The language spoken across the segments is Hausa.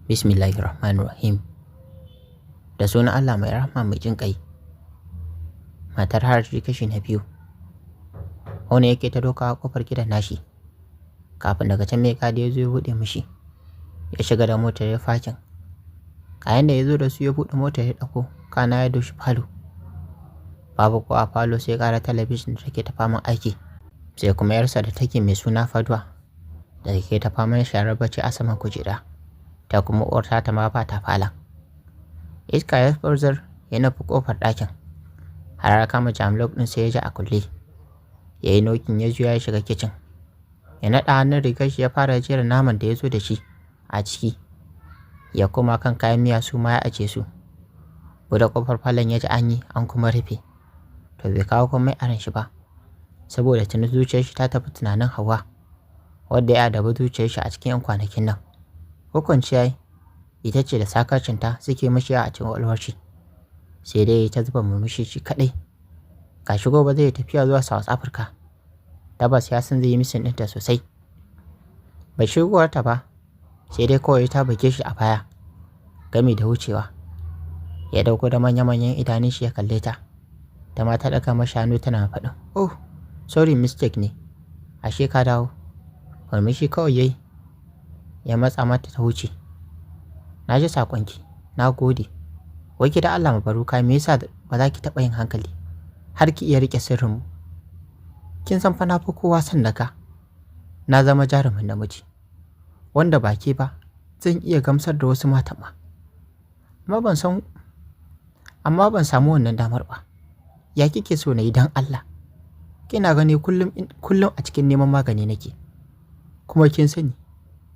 Bismillahirrahmanirrahim. Da sunan Allah mai rahama mai jin ƙai. Matar Haraji kashi na biyu. Wani yake ta doka a ƙofar gidan nashi. Kafin daga can mai gadi ya zo ya buɗe mishi. Ya shiga da motar ya fakin. Kayan da ya zo da su ya buɗe motar ya ɗauko, kana ya doshi falo. Babu ko a falo sai ƙara talabijin da take ta faman aiki. Sai kuma yarsa da take mai suna Faduwa da take ta faman sharar bacci a saman kujera. Ta kuma uwarta ta ma ba ta falon. Iska ya furzar ya nufi ƙofar ɗakin. Har ya kama jamlok ɗin sai ya ji a kulle. Ya yi nokin ya juya ya shiga kicin. Ya naɗa hannun rigar shi ya fara jera naman da ya zo da shi a ciki. Ya koma kan kayan miya su ma ya aje su. Buɗe ƙofar falon ya ji an kuma rufe. To bai kawo komai a ran shi ba. Saboda tuni zuciyar shi ta tafi tunanin Hauwa, wadda ya adabi zuciyar shi a cikin 'yan kwanakin nan. Hukunci yayi ita ce da sakarcinta suke mashi a cikin ƙwaƙwalwar shi. Sai dai ta zuba murmushi shi kaɗai. Gashi gobe zai tafiya zuwa South Africa. Tabbas ya san zai yi misin ɗinta sosai. Bai shigowar ta ba, sai dai kawai ta buge shi a baya gami da wucewa. Ya dauko da manya-manyan idanun shi ya kalle ta. Ta ma ta ɗaga mashi hannu tana faɗin, "Oh, sorry, mistake ne. Ashe ka dawo." Murmushi kawai yayi. Ya matsa mata ta wuce. "Na ji saƙonki, na gode. Wai ki da Allah mabaruka me yasa ba za ki taɓa yin hankali har ki iya riƙe sirrinmu? Kin san fa na fi kowa son daga. Na zama jarumin namiji wanda ba ke ba zan iya gamsar da wasu matan ma. Amma ban samu wannan damar ba. Ya kike so na yi don Allah? Kina gani kullum a cikin neman magani nake. Kuma kin sani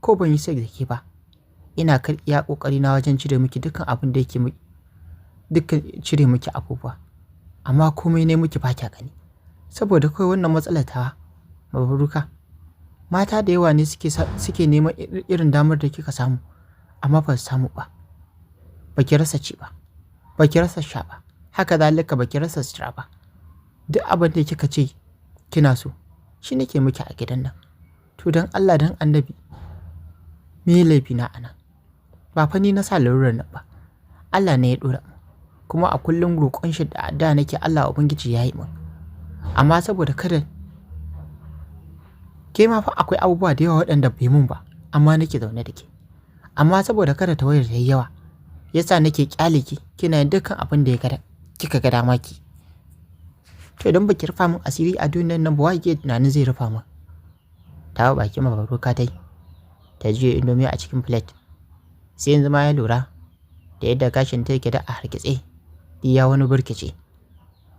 ko ban yi sai da ke ba, ina kar iya kokari na wajen cire miki dukkan abin da yake dukkan cire miki abubuwa. Amma komai ne miki ba kya gani. Saboda kai wannan matsalar ta mabaruka. Mata da yawa ne suke neman irin damar da kika samu, amma ba su samu ba. Baki rasa ci ba, baki rasa sha ba, haka zalika baki rasa sutura ba. Duk abin da kika ce kina so shi nake miki a gidan nan. To dan Allah dan Annabi, me laifi na anan? Ba fa ni na sa larurar nan ba. Allah ne ya dora mu. Kuma a kullum roƙon shi da addu'a nake Allah ubangiji yayi min. Amma saboda kada ke ma fa akwai abubuwa da yawa waɗanda bai mun ba, amma nake zaune da ke. Amma saboda kada ta wayar da yawa, yasa nake kyale ki kina yin dukkan abin da kika ga dama ki. To idan baki rufa min asiri a duniyar nan ba, wa yake tunanin zai rufa min? Ta baki mabaruka dai. Ta juya indomi a cikin plate. Sai yanzu ma ya lura da yadda gashin ta yake da a hargitse. Ya wani burkice.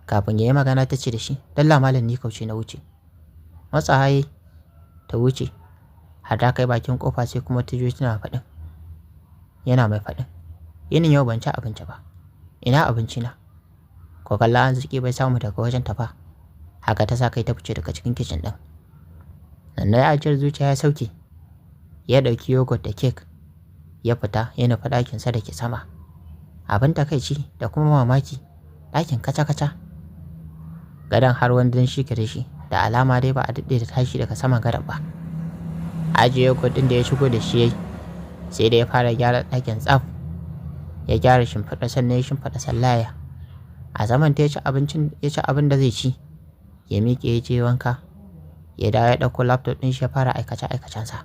Kafin ya yi magana ta ce da shi, "Dalla malam ni kauce na wuce." Matsa haye ta wuce. Har ta kai bakin kofa sai kuma ta juya tana faɗin. Yana mai faɗin, "Yinin yau ban ci abinci ba. Ina abinci na?" Ko kalla an ziki bai samu daga wajen ta ba. Haka ta sa kai ta fice daga cikin kitchen ɗin. Sannan ya ajiyar zuciya ya sauke. Ya ɗauki yogurt da cake. Ya fita ya nufi ɗakinsa da ke sama. Abin takaici da kuma mamaki, ɗakin kaca-kaca. Gadon har wani danshi gare shi, da alama dai ba a daɗe da tashi daga saman gadon ba. Ajiye yogurt ɗin da ya shigo da shi yayi, sai da ya fara gyara ɗakin tsaf. Ya gyara shimfiɗa sannan ya shimfiɗa sallaya. A zaman ta ya ci abin da zai ci. Ya miƙe ya je wanka. Ya dawo ya ɗauko laptop ɗin shi ya fara aikace-aikacensa.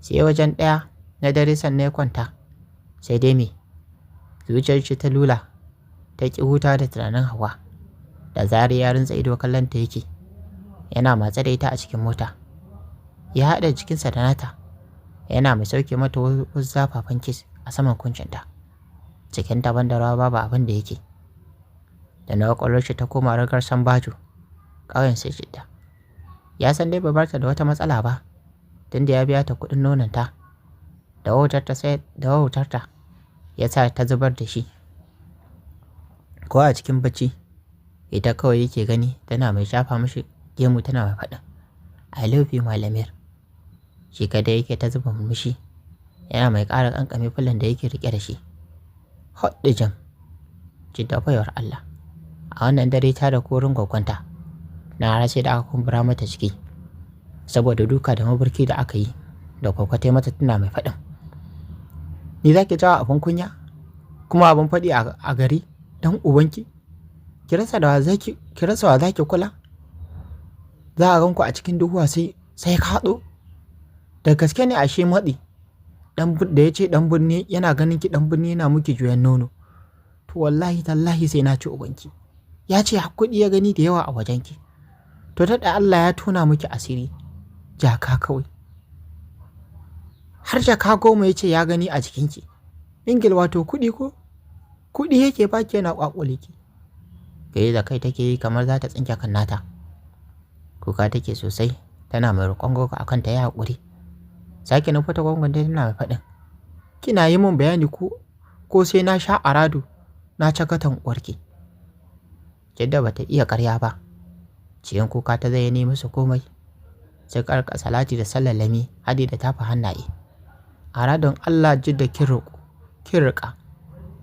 Sai wajen 1 na dare sannan ya kwanta. Sai dai me? Zuciyar shi ta lula. Ta ƙi huta da tunanin Hauwa. Da zarar ya rintsa ido kallon ta yake. Yana matsa da ita a cikin mota. Ya haɗa jikinsa da nata. Yana mai sauke mata wasu zafafan kiss a saman kuncinta. Cikin taban da rawa babu abin da yake. Da na ƙwaƙwalwar shi ta koma ragar Sambajo, ƙauyen sai Jidda. Ya san dai bai barta da wata matsala ba, tunda ya biya ta kuɗin nononta. Da wautarta ya sa ta zubar da shi. Ko a cikin bacci, ita kawai yake gani tana mai shafa mashi gemu tana mai faɗin, "I love you Malamir." Shi kada yake ta zuba murmushi, yana mai ƙara ƙanƙame fulan da yake riƙe da shi. Hot da jam, Jidda baiwar Allah. A wannan dare ta da korin gwagwanta. Na rasa da aka kumbura mata ciki saboda duka da mabarki da aka yi da kwakwata mata tana mai faɗin, Ni za ki jawo abin kunya kuma abin faɗi a gari don ubanki? Ki rasa wa za ki kula? Za a ganku a cikin duhuwa sai kaɗo? Da gaske ne ashe maɗi da ya ce ɗan birni yana ganin ki ɗan birni yana muki juyan nono. To wallahi tallahi sai na ci ubanki. Ya ce kuɗi ya gani da yawa a wajenki. To da Allah ya tona miki asiri. Jaka kawai. Har jaka 10 ya ce ya gani a jikinki. Ingil wato kuɗi ko? Kuɗi yake baki yana ƙwaƙule ki. Gaye da kai take yi kamar za ta tsinke kan nata. Kuka take sosai tana mai roƙon gogo akan ta yi haƙuri. Sake nufa ta gongon dai tana mai faɗin. Kina yi min bayani ko sai na sha arado na cakatan uwarki. Jidda bata iya ƙarya ba. Cikin kuka ta zayyane musu komai. Sai karka salati da sallalami hadi da tafa hannaye. Aradon Allah Jidda kin riƙa.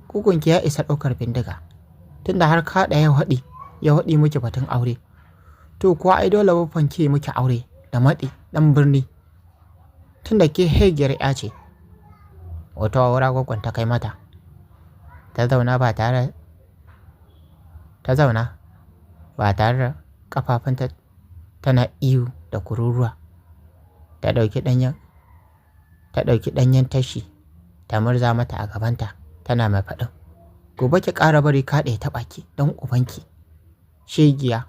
Kukunki ya isa ɗaukar bindiga. Tunda har ka ya haɗi miki batun aure. To kuwa ai dole bafan ke miki aure da maɗi ɗan birni. Tunda ke hegiyar ya ce. Wata wawura gwaggon ta kai mata. Ta zauna ba tare da kafafunta tana iyo da kururuwa. Ta ɗauki ɗanyen tashi ta murza mata a gabanta tana mai faɗin. Gobe ki ƙara bari kaɗe ta ɓaki don ubanki. Shegiya,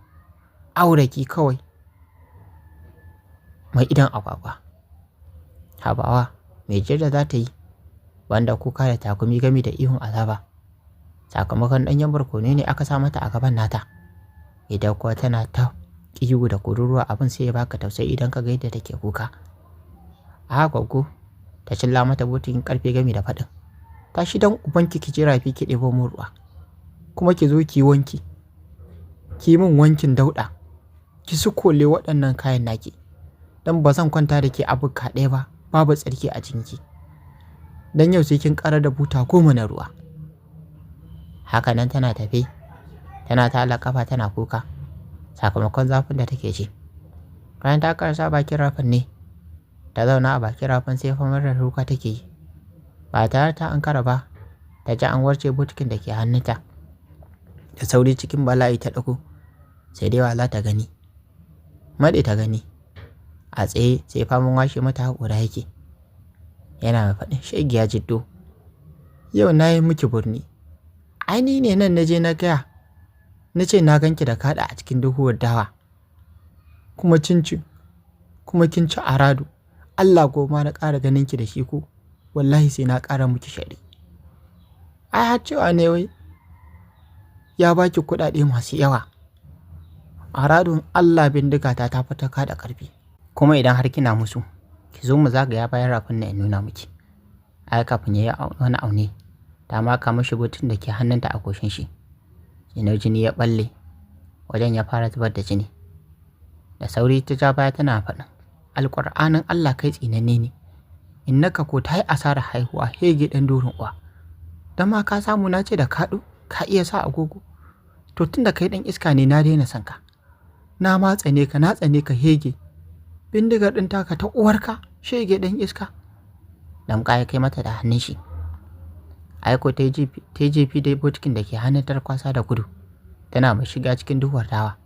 auraki kawai. Mai idan agwagwa. Habawa, mai Jidda za ta yi banda kuka da takumi gami da ihun azaba. Sakamakon ɗanyen barkono ne aka sa mata a gaban nata. Idan kuwa tana ta ihu da kururuwa abin sai ya baka tausayi idan ka ga yadda take kuka. A gwaggo ta cilla mata butin karfe gami da faɗin. Tashi dan ubanki ki je rafi ki ɗebo min ruwa. Kuma ki zo ki wanki. Ki min wankin dauɗa. Ki sukole waɗannan kayan naki. Dan ba zan kwanta da ke abu kaɗai ba babu tsarki a jinki. Dan yau sai kin ƙara da buta 10 na ruwa. Haka nan tana tafe. Tana ta kafa tana kuka. Sakamakon zafin da take ji. Bayan ta karasa bakin rafin ne. Ta zauna a bakin rafin sai famar da kuka take yi. Ba tare ta ankara ba. Ta ji an warce butukin da ke hannunta. Da sauri cikin bala'i ta ɗago. Sai dai wala ta gani. Maɗi ta gani. A tsaye sai faman washe mata haƙura yake. Yana mai faɗin shegiya Jiddo. Yau na yi miki burni. Ai ni ne nan na je na gaya. Na ce na ganki da kaɗa a cikin duhuwar dawa. Kuma kin ci arado. Allah goma na ƙara ganin ki da shi ko. Wallahi sai na ƙara miki shari. Ai har cewa ne wai. Ya baki kuɗaɗe masu yawa. Aradun Allah bindiga ta fita ka da ƙarfi. Kuma idan har kina musu, ki zo mu zagaya bayan rafin na in nuna miki. Ai kafin ya yi wani aune, ta maka mashi butun da ke hannunta a goshin shi. Jinar jini ya balle, wajen ya fara zubar da jini. Da sauri ta ja baya tana faɗin, Alƙur'anin Allah kai tsinanne ne. Innaka ko ta yi asarar haihuwa hege ɗan dorin uwa. Dan ma ka samu na ce da kaɗo, ka iya sa agogo. To tun da kai ɗan iska ne na daina son ka. Na ma tsane ka hege. Bindigar ɗin taka ta uwarka shege ɗan iska. Damƙa ya kai mata da hannun shi. Aiko ta yi jefi dai botikin da ke hannun tarkwasa da gudu. Tana mai shiga cikin duhuwar dawa.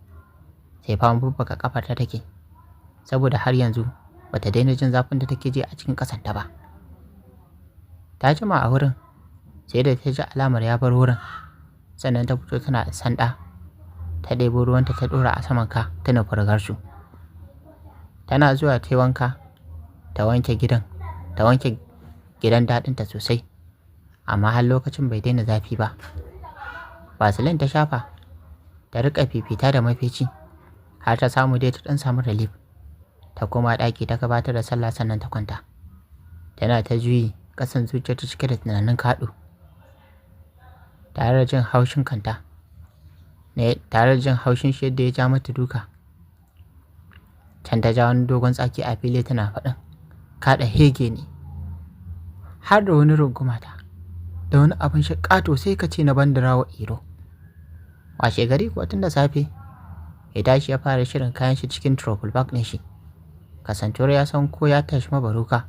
Sai fama babbaka kafar ta take. Saboda har yanzu bata daina jin zafin da take ji a cikin ƙasanta ba. Ta jima a wurin. Sai da ta ji alamar ya bar wurin. Sannan ta fito tana sanda. Ta ɗebo ruwanta ta ɗora a saman ka ta nufi rigarsu. Tana zuwa ta yi wanka. Ta wanke gidan daɗinta sosai. Amma har lokacin bai daina zafi ba. Vaseline ta shafa. Ta riƙa fifita da mafici. Har ta samu dai ta ɗan samu relief. Ta koma ɗaki ta gabatar da sallah sannan ta kwanta. Tana ta juyi ƙasan zuciya ta cike da tunanin kaɗo. Tare da jin haushin kanta. Tare da jin haushin shi yadda ya ja mata duka. Can ta ja wani dogon tsaki a fili tana faɗin. Kaɗa hege ne. Har da wani rungumata. Da wani abin shi ƙato sai ka ce na bandarawa iro. Washe gari kuwa tun da safe. Ya tashi ya fara shirin kayan shi cikin truffle bag ɗin shi. Kasantuwar ya san ko ya tashi mabaruka.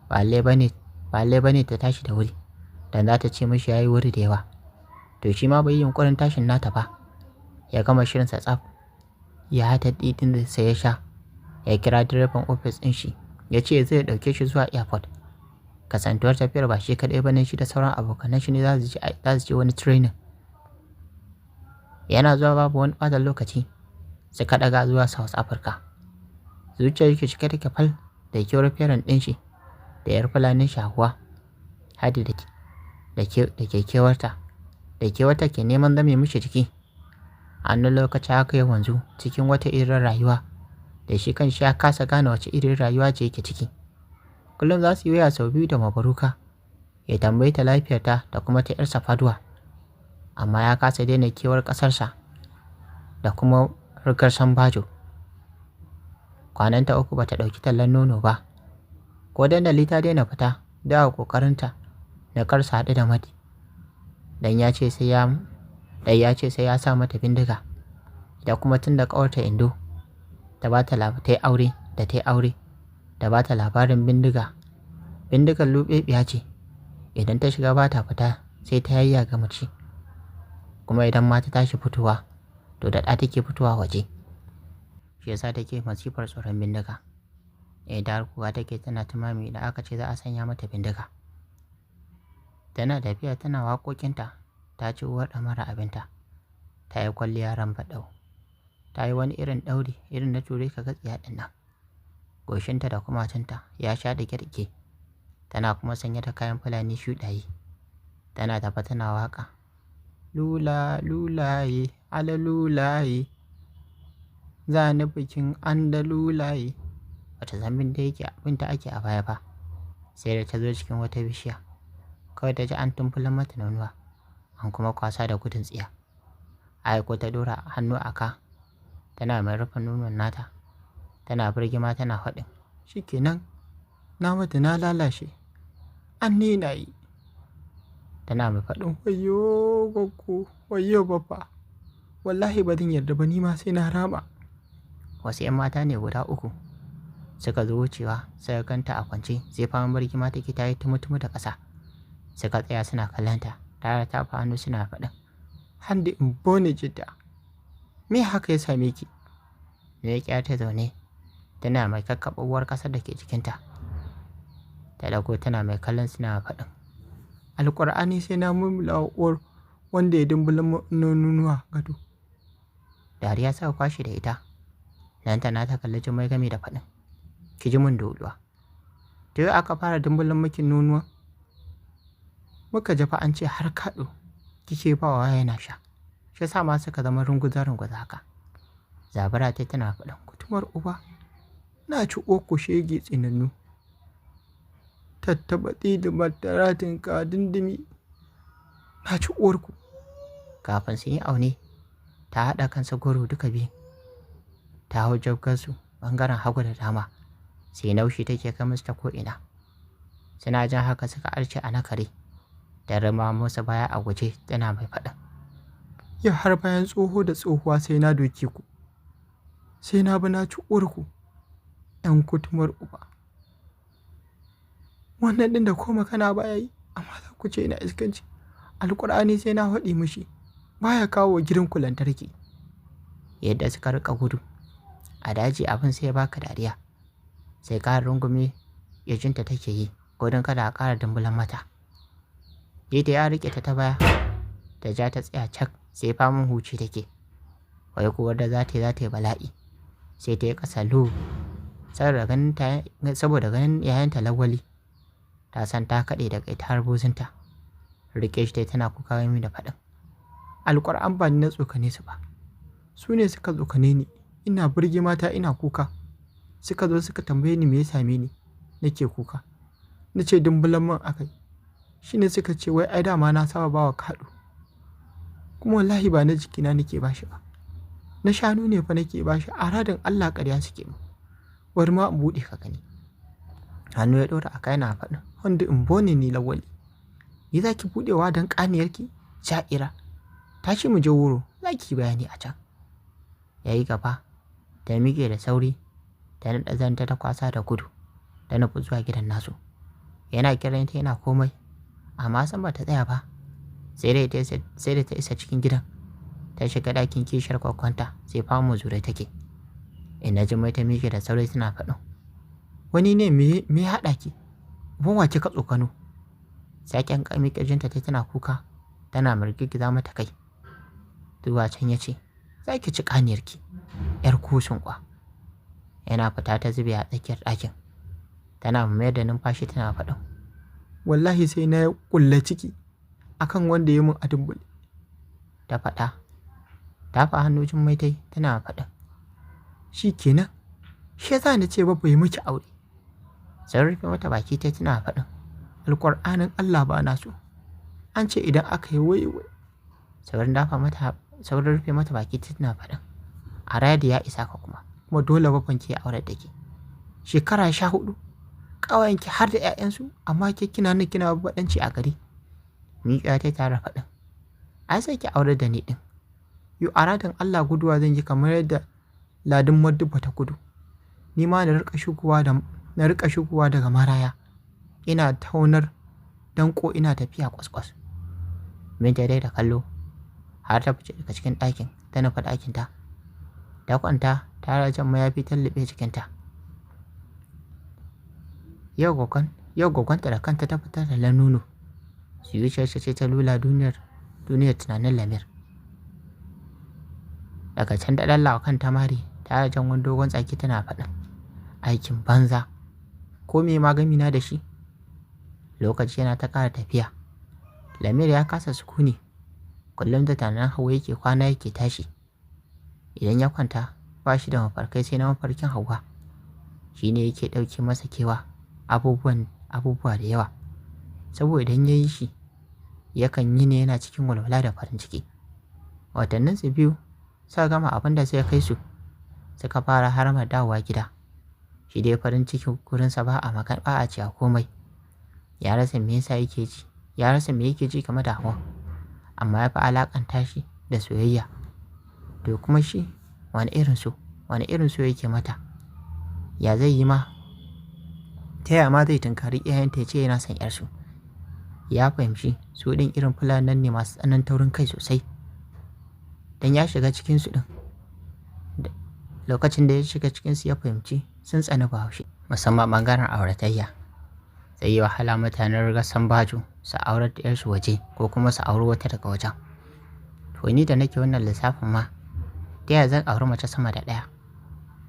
Ba lalle ba ne ba lallai bane ta tashi da wuri dan za ta ce mishi yayi wuri da yawa. To shi ma bai yi yunkurin tashin nata ba. Ya gama shirinsa tsaf, ya haɗa ɗiɗin da sai ya sha, ya kira direban ofis ɗin shi ya ce zai ɗauke shi zuwa airport. Kasantuwar tafiyar ba shi kaɗai bane, shi da sauran abokanan shi ne za su je wani training. Yana zuwa babu wani ɓata lokaci suka ɗaga zuwa South Africa. Zuciyar shi cike take fal da kewar parent ɗin shi da yar fulanin shahuwa, hadi da ke kewarta ke neman zame mishi jiki. A wani lokaci haka ya wanzu cikin wata irin rayuwa da shi kanshi ya kasa gane wace irin rayuwa ce yake ciki. Kullum za su yi waya sau biyu da Mabaruka, ya tambayi ta lafiyarta da kuma ta ‘yarsa Faduwa, amma ya kasa daina kewar ƙasarsa da kuma rigar Sambajo. Kwananta 3 bata ɗauki tallan nono ba, ko dandali ta daina fita da ƙoƙarinta na kar su haɗu da Madi, dan ya ce sai ya sa mata bindiga. Da kuma tun da ƙawarta Indo ta yi aure da ba ta labarin bindigar luɓeɓiya ce, idan ta shiga ba ta fita sai ta yayyaga mace, kuma idan ma ta tashi fitowa to da ɗa take fitowa waje. Shi yasa take masifar tsoron bindiga. Idan kuwa take tana tumami da aka ce za a sanya mata bindiga. Tana tafiya tana waƙoƙinta, ta ci uwar ɗamara abinta, ta yi kwalliya rambaɗau, ta yi wani irin ɗauri irin na ture ka gatsiya ɗin nan. Goshinta da kumatunta ya sha da girke, tana kuma sanye da kayan fulani shuɗaye. Tana tafa tana waƙa, lulaye ala lulaye, za ni bikin andalulaye. Wata zambin da yake abinta ake a baya ba, sai da ta zo cikin wata bishiya kawai ta ji an tumfulan mata nonuwa, an kuma kwasa da gudun tsiya. Aiko ta dora hannu a ka, tana mai rufe nonon nata, tana birgima tana faɗin, shikenan na mata na lalashe, an ni na yi. Tana mai faɗin, wayo gwaggo, wayo babba, wallahi ba zan yarda ba, ni ma sai na rama. Wasu 'yan mata ne guda 3 suka zo wucewa, suka ganta a kwance sai faman birgima take ta yi tumutumu da ƙasa. Suka tsaya suna kallanta tare da tafa hannu suna faɗin, handi in bone jidda, me haka ya same ki? Me ya ta zaune tana mai kakkaɓa uwar ƙasar da ke jikinta. Ta dago tana mai kallon suna faɗin, alƙur'ani sai na mulmula uwar wanda ya dumbulan nonuwa gado. Dariya suka kwashe da ita. Nan tana ta kalli Jummai game da faɗin, ki ji mun doluwa, to yau aka fara dumbulan makin nonuwa? Muka jafa an ce har kaɗo kike bawa yana sha, shi yasa ma suka zama runguza haka. Zabara ta tana faɗin, kutumar uba, na ci ku shege tsinannu, tattaɓa da mataratin ka dindimi, na ci uwarku. Kafin su yi aune, ta haɗa kansa goro duka biyu, ta hau jabgarsu ɓangaren hagu da dama, sai naushi take kai musu ta ko'ina. Suna jan haka suka arce a nakare, da rama musu baya a guje tana mai faɗin, yau har bayan tsoho da tsohuwa sai na doke ku, sai na bi na ci uwarku, 'yan kutumar uba. Wannan ɗin da ko makana baya yi, amma za ku ce ina iskanci, alƙur'ani sai na haɗi mishi, baya kawo gidanku lantarki. Yadda suka rika gudu a daji abin sai ya baka dariya, sai ƙara rungume yajinta take yi gudun kada a ƙara dumbulan mata. Yadda ya riƙe ta baya da ja ta tsaya cak, sai faman huci take, wai kuwa da za ta yi bala'i, sai ta yi ƙasa lo, saboda ganin yayanta Lawali, ta san ta kaɗe da kai ta harbozinta. Riƙe shi tana kuka gami da faɗin, alƙur'an ba ni na tsokane su ba, su ne suka tsokane ni, ina burge mata ina kuka, suka zo suka tambaye ni me ya same ni nake kuka, na ce dumbulan man akai, shi ne suka ce wai ai dama na saba bawa kaɗo, kuma wallahi ba na jikina nake bashi ba, na shanu ne fa nake bashi, a radin Allah ƙarya suke mu, bari ma in buɗe ka gani. Hannu ya ɗora a kai na faɗin, wanda in bone ni Lawali, ni za ki buɗewa don ƙaniyarki sha'ira, tashi mu je wuro za ki bayani a can. Ya yi gaba, ta miƙe da sauri, ta naɗa zanta ta kwasa da gudu, ta nufi zuwa gidan nasu. yana kiranta yana komai, amma san ba ta tsaya ba. Sai da ta isa cikin gidan, ta shiga ɗakin kishiyar kwakwanta sai famu zure take. Ina Jummai ta miƙe da sauri tana faɗin, wani ne me ya haɗa ki? Uban wa kika tsokano? Saƙen ƙami ƙirjinta ta tana kuka, tana mirgiza mata kai. Zuwa can ya ce, za ki ci ƙaniyarki, ‘yar kushin kwa. Yana fita ta zube a tsakiyar ɗakin. Tana mayar da numfashi tana faɗin, wallahi sai na ƙulla ciki akan wanda ya mun a dumbule. Ta faɗa, ta fa hannu Jummai ta yi tana faɗin, shi kenan, shi yasa na ce babba ya miki aure. Sai rufe mata baki ta tana faɗin, alƙur'anin Allah ba na so. An ce idan aka yi wai. Saurin rufe mata baki ta tana faɗin, a raya da ya isa ka kuma dole babban ke aure da ke. Shekara 14, ƙawayenki har da 'ya'yansu, amma ke kina nan kina baɗanci a gari. Miƙa ta tare faɗin, ai sai ki aure da ni ɗin. Yu aradan Allah guduwa zan yi kamar yadda ladin Madubba ta gudu. Ni ma na riƙa shigowa daga maraya. Ina taunar danko ina tafiya kwaskwas. Binta dai da kallo har ta fice daga cikin ɗakin ta nufa ɗakinta. Ta kwanta tare jan mayafi ta lube jikinta. Yau gwagwanta da kanta ta fitar da lanuno. Zuciyar ce ta lula duniyar tunanin Lamir. Daga can da ɗallawa kan tamari tare jan wani dogon tsaki tana faɗin, aikin banza, ko me magami na da shi? Lokaci yana ta ƙara tafiya. Lamir ya kasa sukuni. Kullum da tunanin Hauwa yake kwana yake tashi. Idan ya kwanta ba shi da mafarkai sai na mafarkin Hauwa. Shi ne yake ɗauke masa kewa abubuwa da yawa. Saboda idan ya yi shi, yakan yi ne yana cikin walwala da farin ciki. Watanninsu 2 suka gama abin da sai kai su, suka fara haramar dawowa gida. Shi dai farin cikin gurinsa ba a ce a komai. Ya rasa me yake ji game da Hauwa, amma ya fi alakanta shi da soyayya. To kuma shi wani irin so yake mata? Ya zai yi ma? Ta yaya ma zai tunkari iyayenta ya ce yana son ‘yarsu? Ya fahimci su ɗin irin fulanan ne masu tsananin taurin kai sosai. Dan ya shiga cikinsu ɗin. Lokacin da ya shiga cikinsu ya fahimci sun tsani Bahaushe, musamman ɓangaren auratayya. Zai yi wahala mutanen rigar Sambajo su aurar da ‘yarsu waje ko kuma su auri wata daga wajen. To ni da nake wannan lissafin ma, ta yaya zan auri mace sama da ɗaya?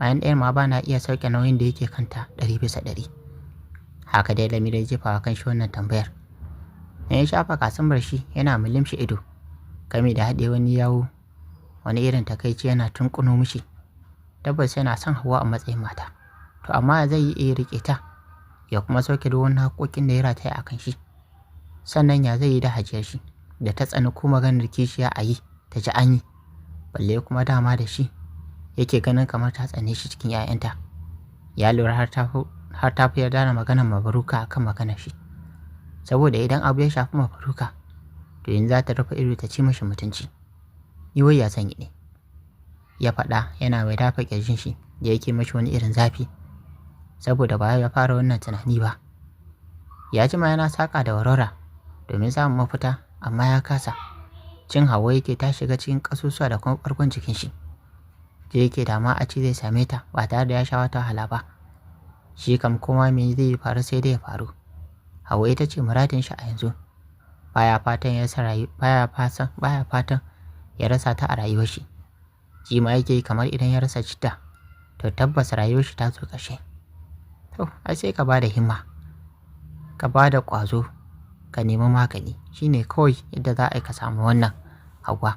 Bayan ɗayar ma ba na iya sauke nauyin da yake kanta 100%. Haka dai Lamir ya jefa wa kanshi wannan tambayar. Na ya shafa kasambar shi yana mulimshi ido, game da haɗe wani yawo, wani irin takaici yana tunkuno mishi. Tabbas yana son Hauwa a matsayin mata, to amma zai yi iya riƙe ta, ya kuma sauke duk wani haƙoƙin da ya rataya a kan shi. Sannan ya zai yi da Hajiyar shi da ta tsani ko maganar kishiya a yi ta ji an yi, balle kuma dama da shi yake ganin kamar ta tsane shi cikin 'ya'yanta. Ya lura har ta fi yarda da maganar Mabaruka akan maganar shi, saboda idan abu ya shafi Mabaruka to yanzu za ta rufe ido ta ci mashi mutunci. Ni wai ya san yi ne, ya faɗa yana mai dafa ƙirjin shi da yake mashi wani irin zafi, saboda ba ya fara wannan tunani ba. Ya jima yana saƙa da warwara domin samun mafita, amma ya kasa. Cin Hauwa yake ta shiga cikin ƙasusuwa da kuma ɓargon jikin shi. Da yake dama a ce zai same ta ba tare da ya sha wata wahala ba. Shi kam kuma me zai faru sai dai ya faru. Hauwa ita ce muradin shi a yanzu. Baya fatan ya rasa ta a rayuwar shi. Ji ma yake kamar idan ya rasa Jidda, to tabbas rayuwar shi ta zo ƙarshe. To ai sai ka bada himma, ka bada ƙwazo, ka nemi magani, shine kawai yadda za a yi ka samu wannan Hauwa.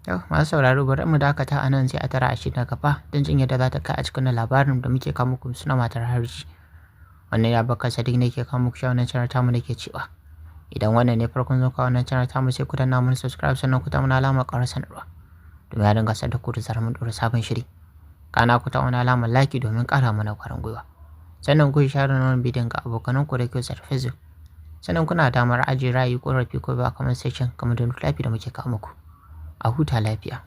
Yau masu sauraro bari mu dakata a nan sai a tara a shi na gaba don jin yadda za ta kai a cikin labarin da muke kawo muku suna matar Harji. Wannan ya baka Sadiq ne ke kawo muku shi wannan channel tamu nake cewa, idan wannan ne farkon zuwa wannan channel tamu sai ku danna mun subscribe sannan ku ta mun alamar ƙarar sanarwa domin ya dinga sadar ku da zarar mun ɗora sabon shiri. Kana ku ta wani alamar like domin ƙara mana ƙwarin gwiwa. Sannan ku share wannan bidiyon ga abokanan ku da ke sa Facebook. Sannan kuna damar ajiye ra'ayi, ƙorafi ko ba comment section kamar da littafi da muke kawo muku. A huta lafiya.